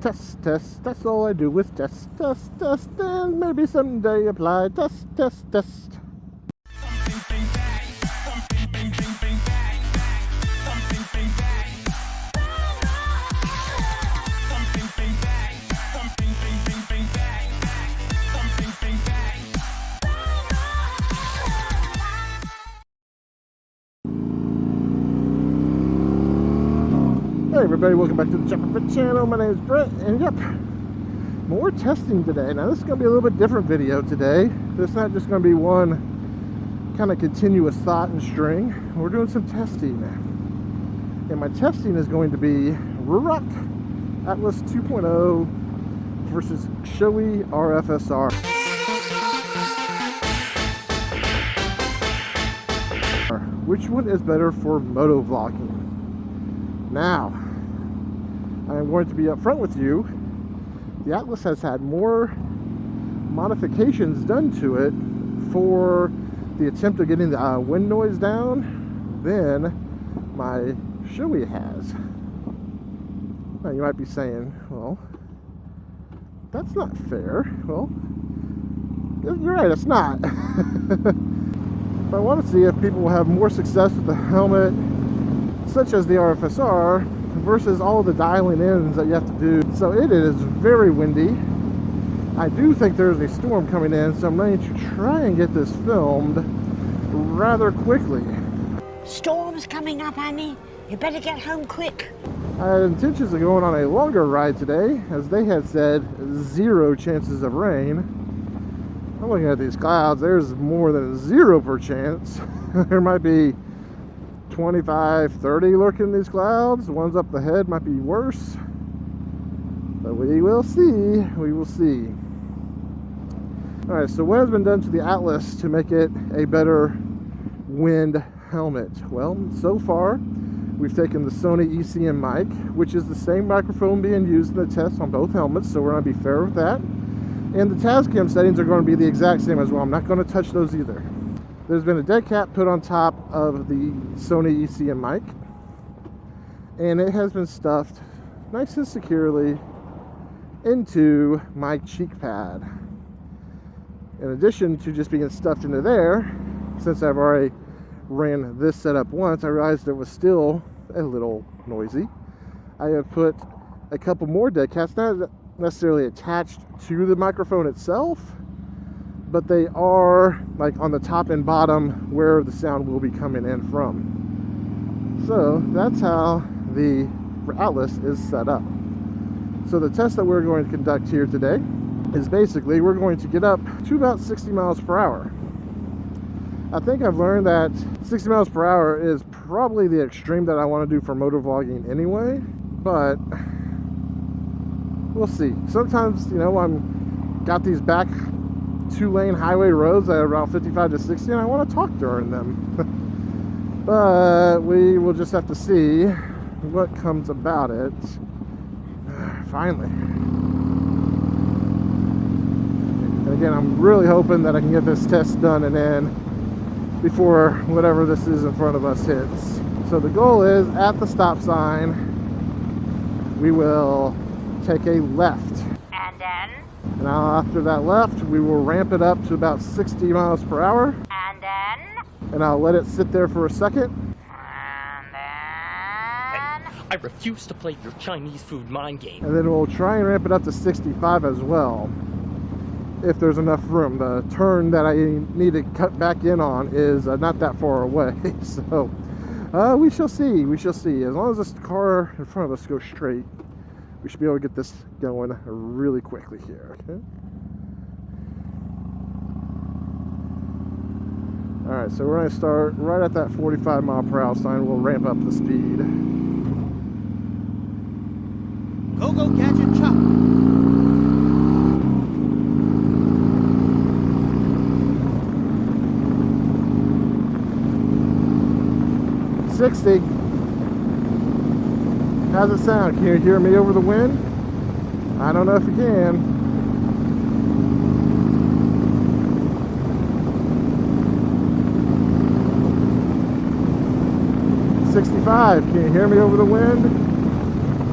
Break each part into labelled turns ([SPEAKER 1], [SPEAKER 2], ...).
[SPEAKER 1] Test, test, that's all I do with test, test, test, and maybe someday apply test, test, test. Hey everybody, welcome back to the Jumper Fit channel. My name is Brett, and yep, more testing today. Now this is going to be a little bit different video today. It's not just going to be one kind of continuous thought and string. We're doing some testing. And my testing is going to be Ruroc Atlas 2.0 versus Shoei RFSR. Which one is better for moto vlogging? Now, I'm going to be upfront with you. The Atlas has had more modifications done to it for the attempt of getting the wind noise down than my Shoei has. Now you might be saying, well, that's not fair. Well, you're right, it's not. But I want to see if people will have more success with the helmet such as the RFSR versus all of the dialing ins that you have to do. So it is very windy. I do think there's a storm coming in, so I'm going to try and get this filmed rather quickly.
[SPEAKER 2] Storm's coming up, honey. You better get home quick.
[SPEAKER 1] I had intentions of going on a longer ride today, as they had said 0 chances of rain. I'm looking at these clouds. There's more than 0 per chance. There might be 25, 30 lurking in these clouds. The ones up the head might be worse, but we will see. We will see. All right, so what has been done to the Atlas to make it a better wind helmet? Well, so far we've taken the Sony ECM mic, which is the same microphone being used in the test on both helmets, so we're going to be fair with that. And the Tascam settings are going to be the exact same as well. I'm not going to touch those either. There's been a dead cap put on top of the Sony ECM mic, and it has been stuffed nice and securely into my cheek pad. In addition to just being stuffed into there, since I've already ran this setup once, I realized it was still a little noisy. I have put a couple more dead caps, not necessarily attached to the microphone itself, but they are like on the top and bottom where the sound will be coming in from. So that's how the Atlas is set up. So the test that we're going to conduct here today is basically we're going to get up to about 60 miles per hour. I think I've learned that 60 miles per hour is probably the extreme that I want to do for motor vlogging anyway, but we'll see. Sometimes, you know, I'm got these back 2-lane highway roads that are around 55 to 60, and I want to talk during them. But we will just have to see what comes about it. Finally. And again, I'm really hoping that I can get this test done and in before whatever this is in front of us hits. So the goal is, at the stop sign, we will take a left.
[SPEAKER 2] And then?
[SPEAKER 1] Now after that left, we will ramp it up to about 60 miles per hour.
[SPEAKER 2] And then?
[SPEAKER 1] And I'll let it sit there for a second.
[SPEAKER 2] And then?
[SPEAKER 3] I refuse to play your Chinese food mind game.
[SPEAKER 1] And then we'll try and ramp it up to 65 as well, if there's enough room. The turn that I need to cut back in on is not that far away. So we shall see. We shall see. As long as this car in front of us goes straight, we should be able to get this going really quickly here. Okay. All right, so we're going to start right at that 45 mile per hour sign. We'll ramp up the speed.
[SPEAKER 4] Go, go, gadget, chop.
[SPEAKER 1] $60. How's it sound? Can you hear me over the wind? I don't know if you can. $65. Can you hear me over the wind?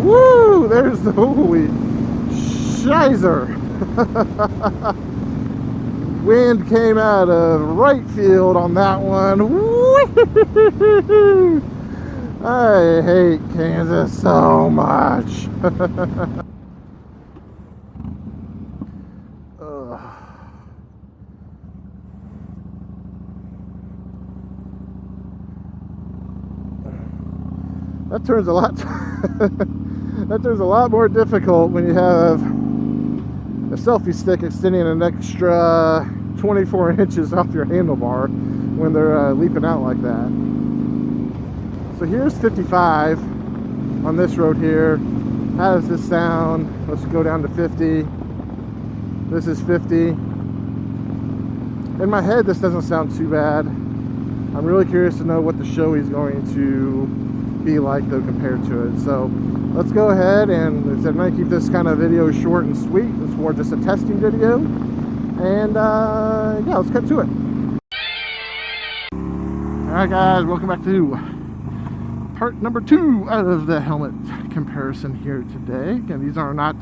[SPEAKER 1] Woo! There's the holy shizer. Wind came out of right field on that one. Woo! I hate Kansas so much. That turns a lot. That turns a lot more difficult when you have a selfie stick extending an extra 24 inches off your handlebar when they're leaping out like that. So here's 55 on this road here. How does this sound? Let's go down to 50. This is 50. In my head, this doesn't sound too bad. I'm really curious to know what the Shoei is going to be like though compared to it. So let's go ahead and I'm going to keep this kind of video short and sweet. It's more just a testing video. And yeah, let's cut to it. Alright guys, welcome back to part number 2 of the helmet comparison here today. Again, these are not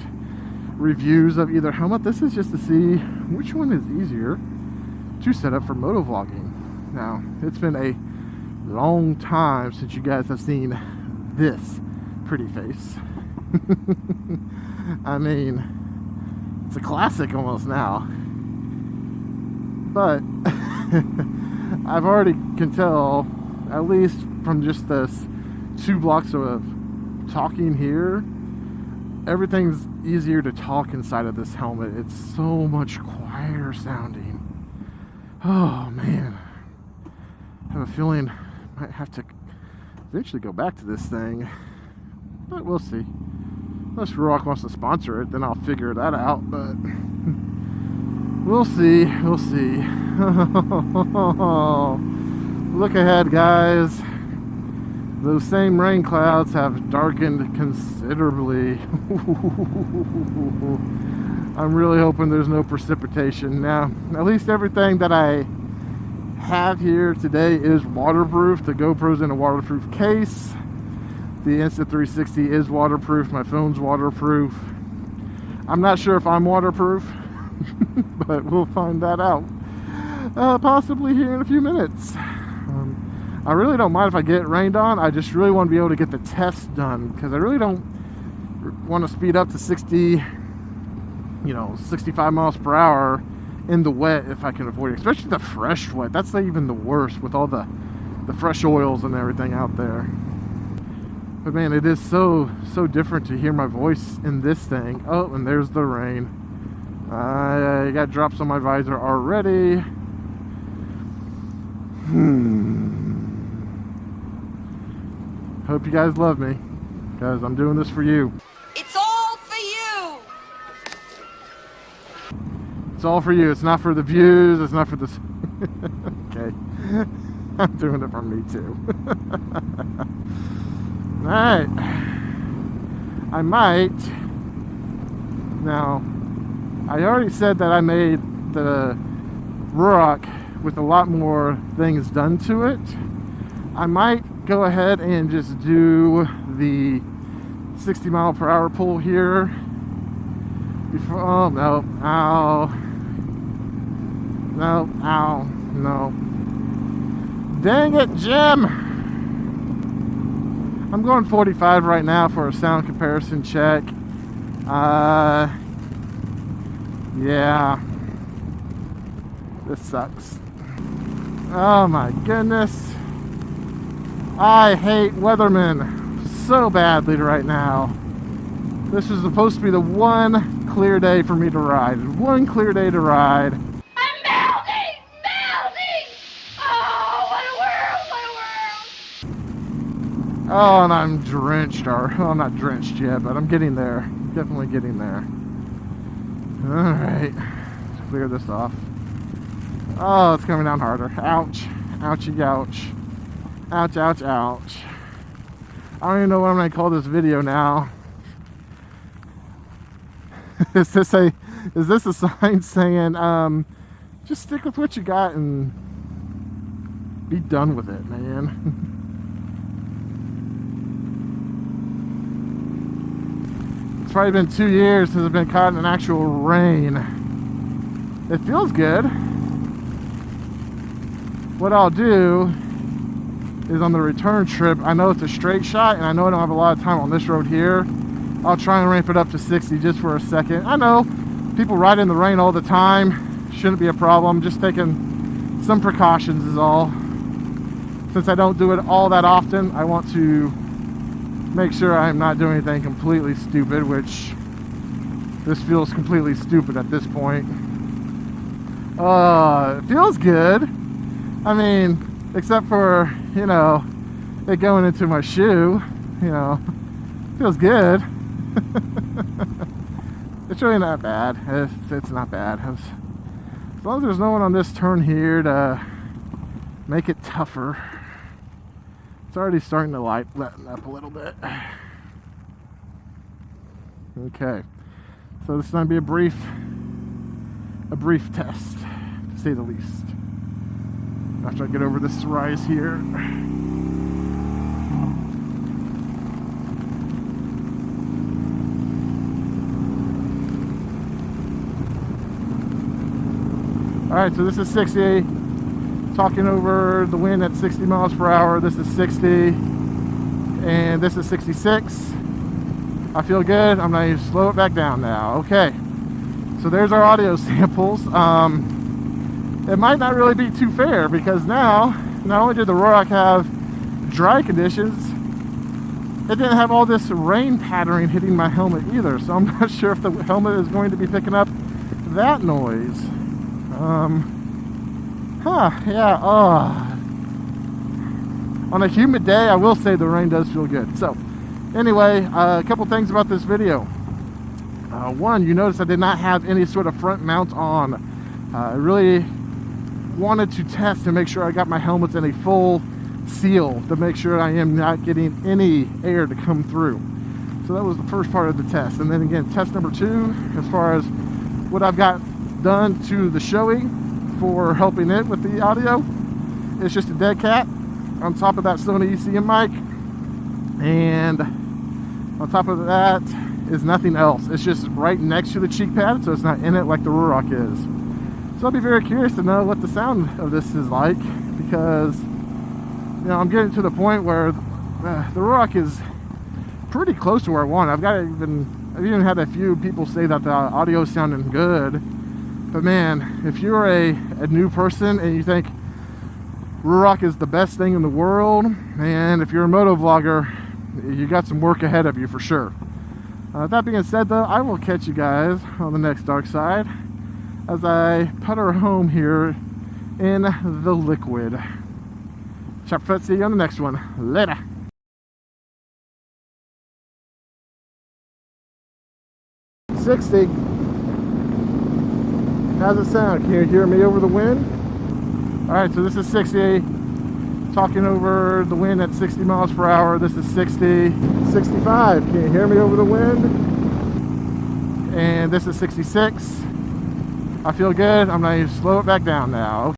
[SPEAKER 1] reviews of either helmet. This is just to see which one is easier to set up for motovlogging. Now, it's been a long time since you guys have seen this pretty face. I mean, it's a classic almost now. But I've already can tell, at least from just this 2 blocks of talking here, everything's easier to talk inside of this helmet. It's so much quieter sounding. Oh man, I have a feeling I might have to eventually go back to this thing, but we'll see. Unless Ruroc wants to sponsor it, then I'll figure that out, but we'll see, we'll see. Look ahead guys, those same rain clouds have darkened considerably. I'm really hoping there's no precipitation. Now, at least everything that I have here today is waterproof. The GoPro's in a waterproof case. The Insta360 is waterproof. My phone's waterproof. I'm not sure if I'm waterproof, but we'll find that out possibly here in a few minutes. I really don't mind if I get rained on. I just really want to be able to get the test done because I really don't want to speed up to 60, 65 miles per hour in the wet if I can avoid it, especially the fresh wet. That's not even the worst with all the fresh oils and everything out there. But man, it is so different to hear my voice in this thing. Oh, and there's the rain. I got drops on my visor already. Hope you guys love me, because I'm doing this for you.
[SPEAKER 2] It's all for you.
[SPEAKER 1] It's all for you. It's not for the views. It's not for the... Okay. I'm doing it for me too. Alright. I might... Now, I already said that I made the Ruroc with a lot more things done to it. I might go ahead and just do the 60 mile per hour pull here before, oh no, ow, no, ow, no, dang it, Jim. I'm going 45 right now for a sound comparison check. Yeah, this sucks. Oh my goodness, I hate weathermen so badly right now. This is supposed to be the one clear day for me to ride. One clear day to ride.
[SPEAKER 5] I'm melting! Melting! Oh, what a world! What a world!
[SPEAKER 1] Oh, and I'm drenched, or well, I'm not drenched yet, but I'm getting there. Definitely getting there. Alright, let's clear this off. Oh, it's coming down harder. Ouch. Ouchie, ouch. Ouch, ouch, ouch. I don't even know what I'm going to call this video now. Is this a sign saying, just stick with what you got and be done with it, man. It's probably been 2 years since I've been caught in an actual rain. It feels good. What I'll do is on the return trip, I know it's a straight shot and I know I don't have a lot of time on this road here. I'll try and ramp it up to 60 just for a second. I know people ride in the rain all the time. Shouldn't be a problem. Just taking some precautions is all. Since I don't do it all that often, I want to make sure I'm not doing anything completely stupid, which this feels completely stupid at this point. It feels good. I mean, except for, you know, it going into my shoe, you know, feels good. It's really not bad. It's not bad. As long as there's no one on this turn here to make it tougher. It's already starting to lighten up a little bit. Okay, so this is going to be a brief test, to say the least. After I get over this rise here. Alright, so this is 60, talking over the wind at 60 miles per hour. This is 60, and this is 66. I feel good. I'm going to slow it back down now. Okay, so there's our audio samples. It might not really be too fair because now, not only did the Ruroc have dry conditions, it didn't have all this rain pattering hitting my helmet either. So I'm not sure if the helmet is going to be picking up that noise. On a humid day, I will say the rain does feel good. So anyway, a couple things about this video. One, you notice I did not have any sort of front mount on. I really wanted to test and make sure I got my helmets in a full seal to make sure I am not getting any air to come through. So that was the first part of the test. And then again, test number 2, as far as what I've got done to the Shoei for helping it with the audio, it's just a dead cat on top of that Sony ECM mic, and on top of that is nothing else. It's just right next to the cheek pad, so it's not in it like the Ruroc is. So I'll be very curious to know what the sound of this is like, because you know, I'm getting to the point where the Ruroc is pretty close to where I want. I've even had a few people say that the audio is sounding good. But man, if you're a new person and you think Ruroc is the best thing in the world, and if you're a moto vlogger, you got some work ahead of you for sure. That being said though, I will catch you guys on the next dark side as I putter home here in the liquid. Chop foot, see you on the next one. Later. $60. How's it sound? Can you hear me over the wind? Alright, so this is 60, talking over the wind at 60 miles per hour. This is 60, 65. Can you hear me over the wind? And this is 66. I feel good. I'm going to slow it back down now.